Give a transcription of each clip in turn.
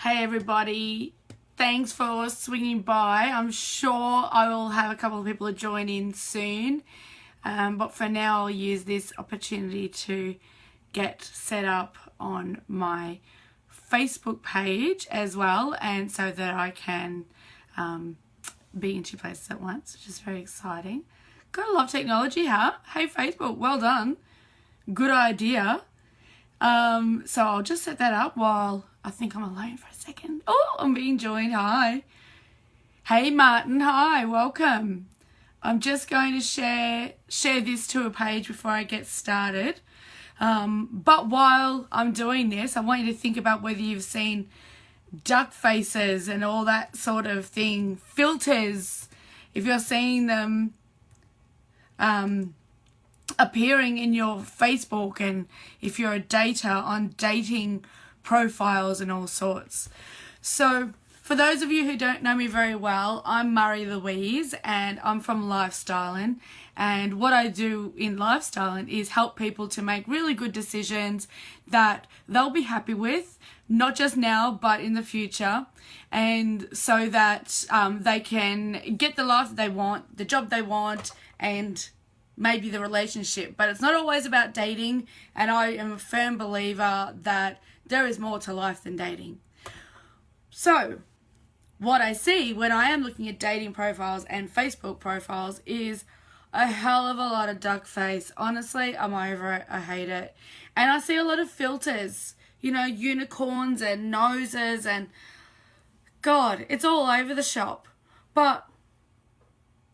Hey everybody, thanks for swinging by. I'm sure I will have a couple of people join in soon, but for now I'll use this opportunity to get set up on my Facebook page as well, and so that I can be in two places at once, which is very exciting. Gotta love technology, huh? Hey Facebook, well done. Good idea. So I'll just set that up while I think I'm alone for a second. Oh, I'm being joined. Hi. Hey Martin, hi, welcome. I'm just going to share this to a page before I get started. But while I'm doing this, I want you to think about whether you've seen duck faces and all that sort of thing. Filters, if you're seeing them appearing in your Facebook, and if you're a dater, on dating profiles and all sorts. So for those of you who don't know me very well, I'm Marie-Louise and I'm from Lifestyling, and what I do in Lifestyling is help people to make really good decisions that they'll be happy with, not just now but in the future, and so that they can get the life they want, the job they want, and maybe the relationship. But it's not always about dating, and I am a firm believer that there is more to life than dating. So what I see when I am looking at dating profiles and Facebook profiles is a hell of a lot of duck face. Honestly, I'm over it. I hate it. And I see a lot of filters, you know, unicorns and noses, and God, it's all over the shop. But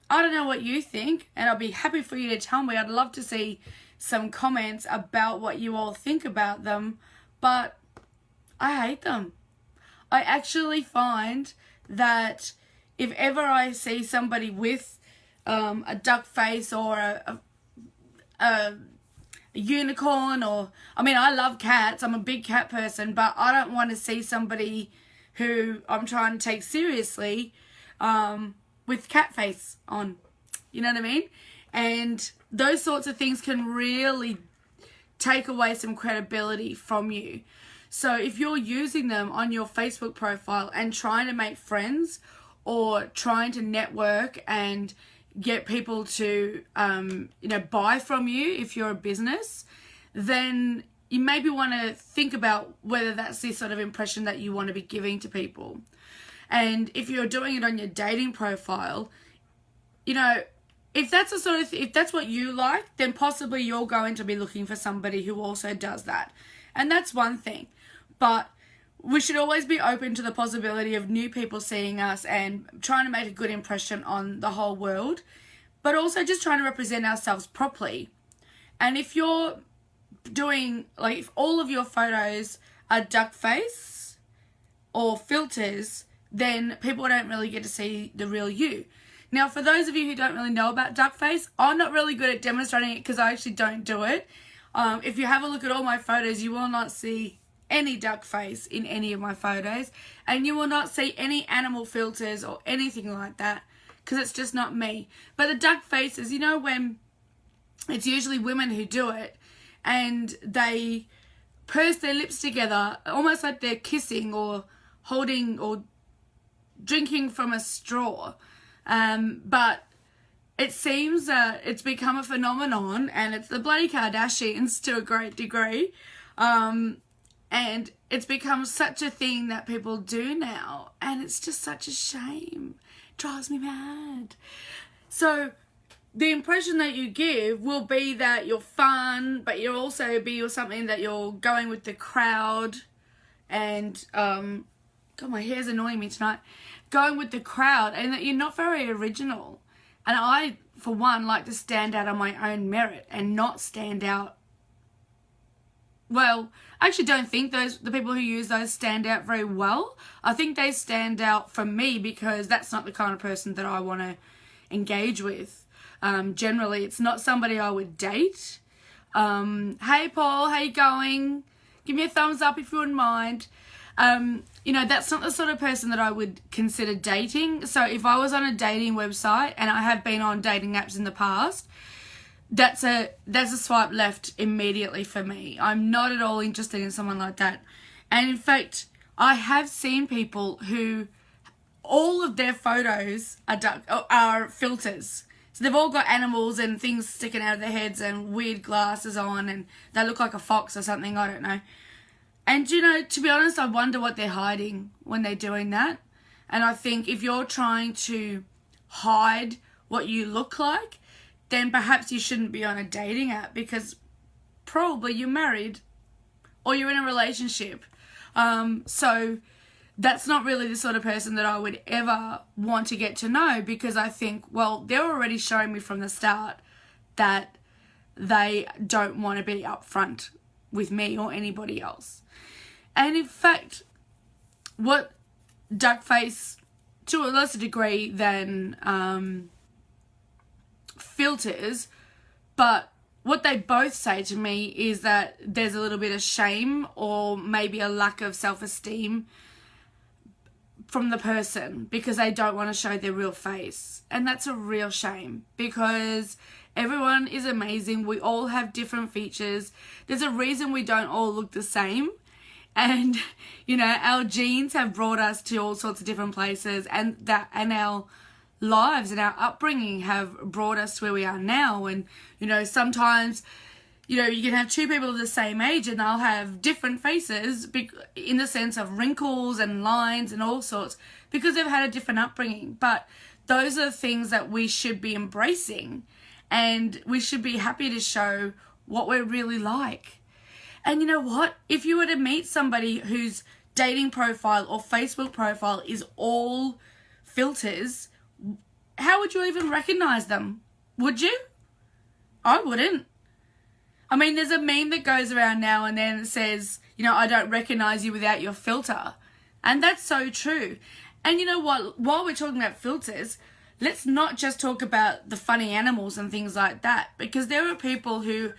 I don't know what you think, and I'll be happy for you to tell me. I'd love to see some comments about what you all think about them, but I hate them. I actually find that if ever I see somebody with a duck face or a unicorn, or, I mean, I love cats. I'm a big cat person, but I don't want to see somebody who I'm trying to take seriously with cat face on. You know what I mean? And those sorts of things can really take away some credibility from you. So if you're using them on your Facebook profile and trying to make friends or trying to network and get people to, buy from you if you're a business, then you maybe want to think about whether that's the sort of impression that you want to be giving to people. And if you're doing it on your dating profile, you know, if that's the sort of if that's what you like, then possibly you're going to be looking for somebody who also does that. And that's one thing. But we should always be open to the possibility of new people seeing us and trying to make a good impression on the whole world, but also just trying to represent ourselves properly. And if you're doing, like, if all of your photos are duck face or filters, then people don't really get to see the real you. Now, for those of you who don't really know about duck face, I'm not really good at demonstrating it because I actually don't do it. If you have a look at all my photos, you will not see any duck face in any of my photos, and you will not see any animal filters or anything like that, because it's just not me. But the duck faces, you know, when it's usually women who do it, and they purse their lips together almost like they're kissing or holding or drinking from a straw. But it seems that it's become a phenomenon, and it's the bloody Kardashians to a great degree. And it's become such a thing that people do now, and it's just such a shame. It drives me mad. So the impression that you give will be that you're fun, but you'll also be something that you're going with the crowd, and God, my hair's annoying me tonight. Going with the crowd, and that you're not very original. And I, for one, like to stand out on my own merit and not stand out. Well, I actually don't think the people who use those stand out very well. I think they stand out from me because that's not the kind of person that I want to engage with. Generally, it's not somebody I would date. Hey Paul, how you going? Give me a thumbs up if you wouldn't mind. That's not the sort of person that I would consider dating. So if I was on a dating website, and I have been on dating apps in the past, that's a swipe left immediately for me. I'm not at all interested in someone like that. And in fact, I have seen people who all of their photos are filters. So they've all got animals and things sticking out of their heads and weird glasses on, and they look like a fox or something, I don't know. And, you know, to be honest, I wonder what they're hiding when they're doing that. And I think if you're trying to hide what you look like, then perhaps you shouldn't be on a dating app, because probably you're married or you're in a relationship. So that's not really the sort of person that I would ever want to get to know, because I think, well, they're already showing me from the start that they don't want to be upfront with me or anybody else. And in fact, what Duckface, to a lesser degree than Filters, but what they both say to me is that there's a little bit of shame or maybe a lack of self-esteem from the person because they don't want to show their real face. And that's a real shame, because everyone is amazing. We all have different features. There's a reason we don't all look the same. And, you know, our genes have brought us to all sorts of different places, and our lives and our upbringing have brought us to where we are now. And, you know, sometimes, you know, you can have two people of the same age and they'll have different faces in the sense of wrinkles and lines and all sorts, because they've had a different upbringing. But those are things that we should be embracing, and we should be happy to show what we're really like. And you know what? If you were to meet somebody whose dating profile or Facebook profile is all filters, how would you even recognize them? Would you? I wouldn't. I mean, there's a meme that goes around now and then that says, you know, I don't recognize you without your filter. And that's so true. And you know what? While we're talking about filters, let's not just talk about the funny animals and things like that, because there are people who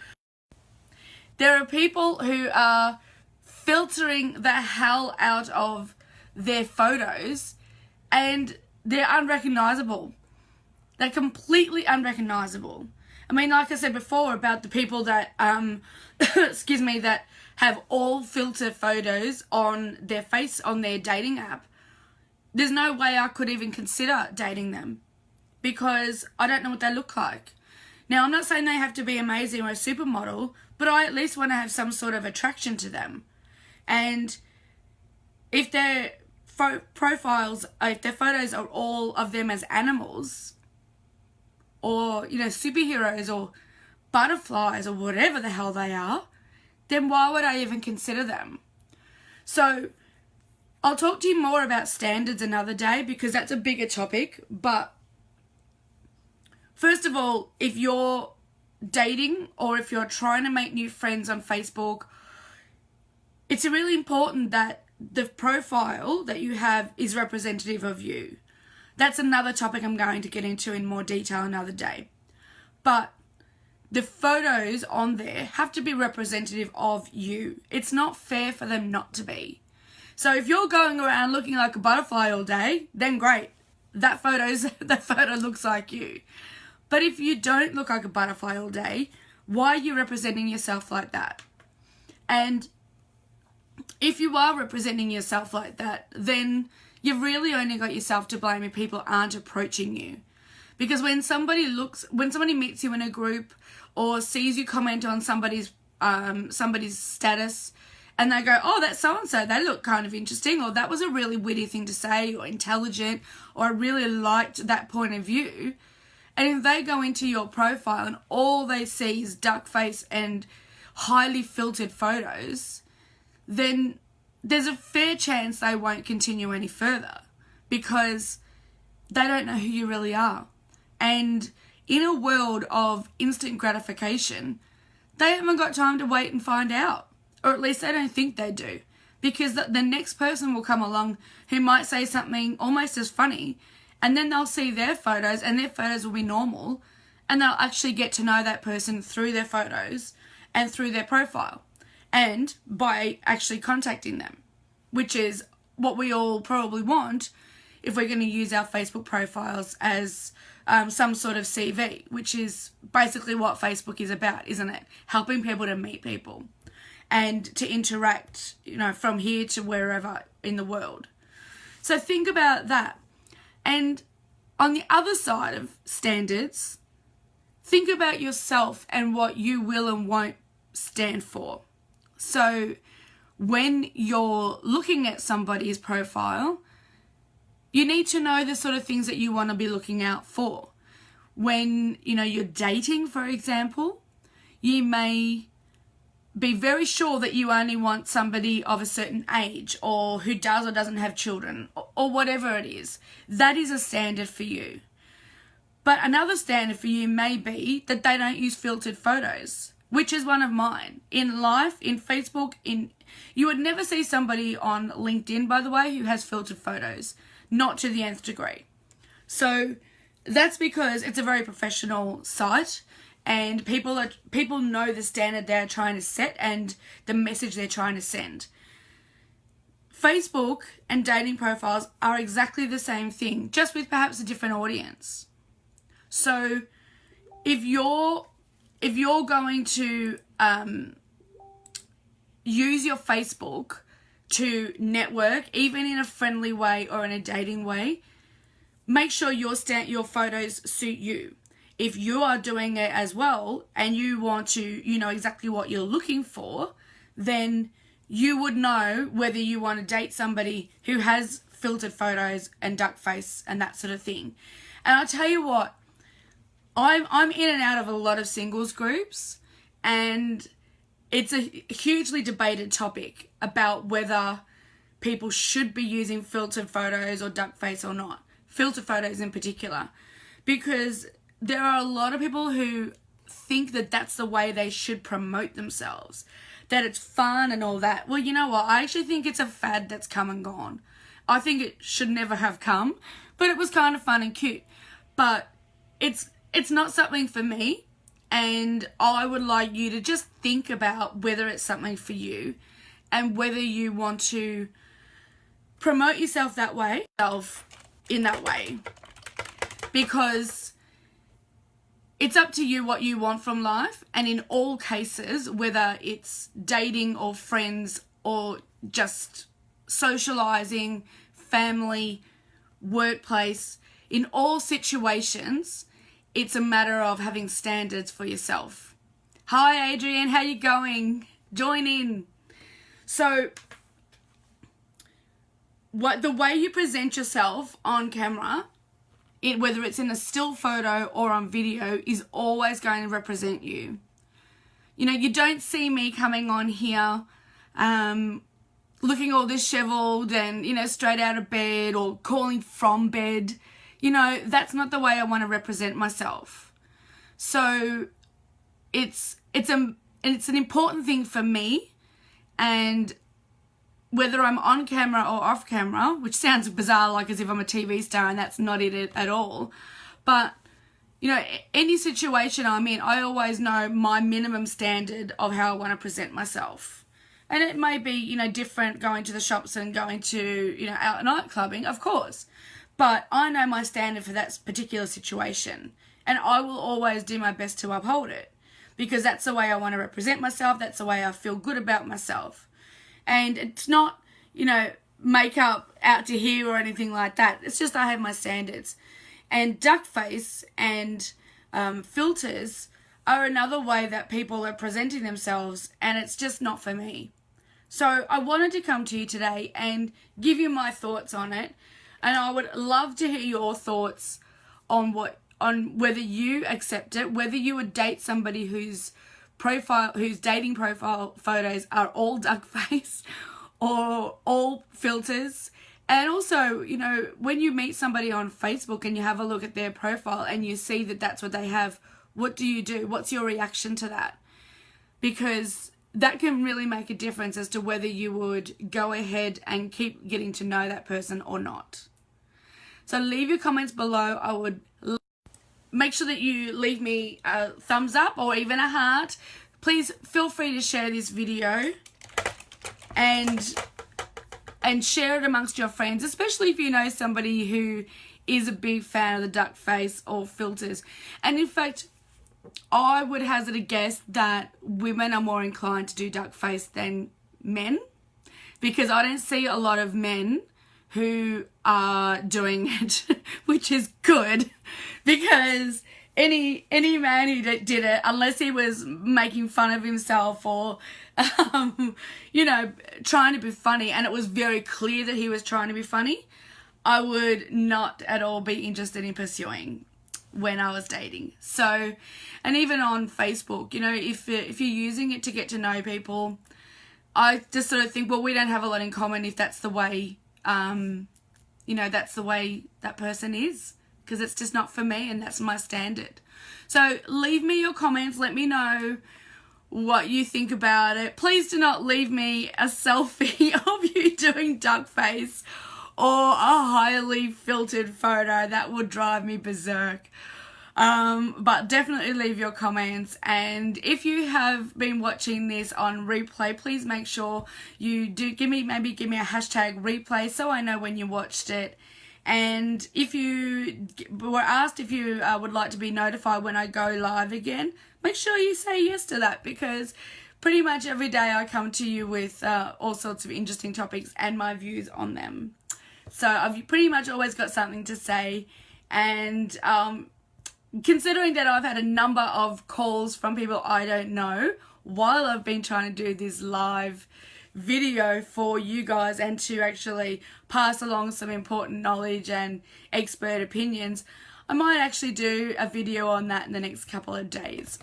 are filtering the hell out of their photos, and they're unrecognizable. They're completely unrecognizable. I mean, like I said before about the people that, that have all filter photos on their face on their dating app. There's no way I could even consider dating them, because I don't know what they look like. Now, I'm not saying they have to be amazing or a supermodel, but I at least want to have some sort of attraction to them. And if their photos are all of them as animals, or, you know, superheroes or butterflies or whatever the hell they are, then why would I even consider them? So I'll talk to you more about standards another day, because that's a bigger topic. But first of all, if you're dating or if you're trying to make new friends on Facebook, it's really important that the profile that you have is representative of you. That's another topic I'm going to get into in more detail another day. But the photos on there have to be representative of you. It's not fair for them not to be. So if you're going around looking like a butterfly all day, then great. That photo looks like you. But if you don't look like a butterfly all day, why are you representing yourself like that? And if you are representing yourself like that, then you've really only got yourself to blame if people aren't approaching you. Because when somebody meets you in a group or sees you comment on somebody's status, and they go, oh, that's so-and-so, they look kind of interesting, or that was a really witty thing to say, or intelligent, or I really liked that point of view. And if they go into your profile and all they see is duck face and highly filtered photos, then there's a fair chance they won't continue any further, because they don't know who you really are. And in a world of instant gratification, they haven't got time to wait and find out. Or at least they don't think they do. Because the next person will come along who might say something almost as funny, and then they'll see their photos and their photos will be normal, and they'll actually get to know that person through their photos and through their profile, and by actually contacting them, which is what we all probably want if we're going to use our Facebook profiles as some sort of CV, which is basically what Facebook is about, isn't it? Helping people to meet people. and to interact, you know, from here to wherever in the world. So think about that. And on the other side of standards, think about yourself and what you will and won't stand for. So when you're looking at somebody's profile, you need to know the sort of things that you want to be looking out for. When, you know, you're dating, for example, you may be very sure that you only want somebody of a certain age, or who does or doesn't have children, or whatever it is. That is a standard for you. But another standard for you may be that they don't use filtered photos, which is one of mine. In life, in Facebook, you would never see somebody on LinkedIn, by the way, who has filtered photos, not to the nth degree. So that's because it's a very professional site, and people know the standard they're trying to set and the message they're trying to send. Facebook and dating profiles are exactly the same thing, just with perhaps a different audience. So if you're going to use your Facebook to network, even in a friendly way or in a dating way, make sure your photos suit you. If you are doing it as well and you want to, you know exactly what you're looking for, then you would know whether you want to date somebody who has filtered photos and duck face and that sort of thing. And I'll tell you what, I'm in and out of a lot of singles groups, and it's a hugely debated topic about whether people should be using filtered photos or duck face or not. Filtered photos in particular, because there are a lot of people who think that that's the way they should promote themselves, that it's fun and all that. Well, you know what? I actually think it's a fad that's come and gone. I think it should never have come, but it was kind of fun and cute. But it's not something for me, and I would like you to just think about whether it's something for you and whether you want to promote yourself that way, in that way, because it's up to you what you want from life. And in all cases, whether it's dating or friends or just socializing, family, workplace, in all situations, it's a matter of having standards for yourself. Hi Adrian, how you going? Join in. So the way you present yourself on camera, whether it's in a still photo or on video, is always going to represent you. You know, you don't see me coming on here looking all disheveled and, you know, straight out of bed or calling from bed. You know, that's not the way I want to represent myself. So it's an important thing for me, and whether I'm on camera or off camera, which sounds bizarre, like as if I'm a TV star, and that's not it at all. But, you know, any situation I'm in, I always know my minimum standard of how I want to present myself. And it may be, you know, different going to the shops and going to, you know, out night clubbing, of course. But I know my standard for that particular situation, and I will always do my best to uphold it, because that's the way I want to represent myself. That's the way I feel good about myself. And it's not, you know, makeup out to here or anything like that. It's just I have my standards. And duck face and filters are another way that people are presenting themselves, and it's just not for me. So I wanted to come to you today and give you my thoughts on it. And I would love to hear your thoughts on whether you accept it, whether you would date somebody whose dating profile photos are all duck face or all filters. And also, you know, when you meet somebody on Facebook and you have a look at their profile and you see that that's what they have, what do you do? What's your reaction to that? Because that can really make a difference as to whether you would go ahead and keep getting to know that person or not. So leave your comments below. I would make sure that you leave me a thumbs up or even a heart. Please feel free to share this video and share it amongst your friends, especially if you know somebody who is a big fan of the duck face or filters. And in fact, I would hazard a guess that women are more inclined to do duckface than men, because I don't see a lot of men who are doing it, which is good, because any man who did it, unless he was making fun of himself or you know, trying to be funny, and it was very clear that he was trying to be funny, I would not at all be interested in pursuing when I was dating. So, and even on Facebook, you know, if you're using it to get to know people, I just sort of think, well, we don't have a lot in common if that's the way, you know, that's the way that person is, because it's just not for me and that's my standard. So leave me your comments. Let me know what you think about it. Please do not leave me a selfie of you doing duckface or a highly filtered photo. That would drive me berserk. But definitely leave your comments, and if you have been watching this on replay, please make sure you do give me a hashtag replay so I know when you watched it. And if you were asked if you would like to be notified when I go live again, make sure you say yes to that, because pretty much every day I come to you with all sorts of interesting topics and my views on them. So I've pretty much always got something to say, and considering that I've had a number of calls from people I don't know while I've been trying to do this live video for you guys and to actually pass along some important knowledge and expert opinions, I might actually do a video on that in the next couple of days.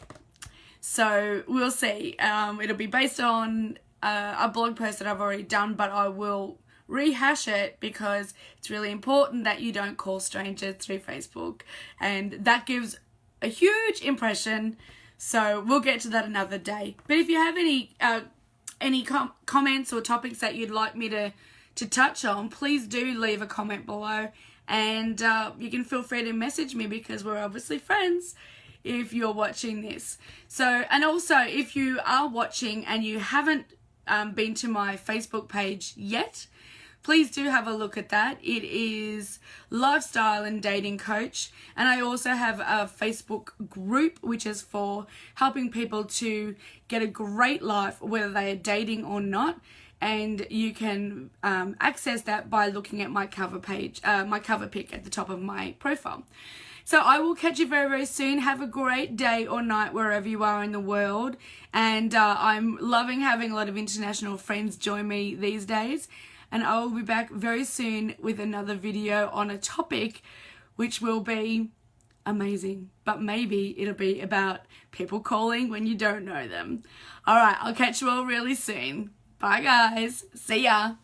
So we'll see. It'll be based on a blog post that I've already done, but I will rehash it because it's really important that you don't call strangers through Facebook, and that gives a huge impression. So we'll get to that another day. But if you have any comments or topics that you'd like me to touch on, please do leave a comment below, and you can feel free to message me, because we're obviously friends if you're watching this. So, and also if you are watching and you haven't been to my Facebook page yet, please do have a look at that. It is Lifestyle and Dating Coach. And I also have a Facebook group, which is for helping people to get a great life, whether they are dating or not. And you can access that by looking at my cover page, my cover pic at the top of my profile. So I will catch you very, very soon. Have a great day or night wherever you are in the world. And I'm loving having a lot of international friends join me these days. And I will be back very soon with another video on a topic which will be amazing. But maybe it'll be about people calling when you don't know them. All right, I'll catch you all really soon. Bye, guys. See ya.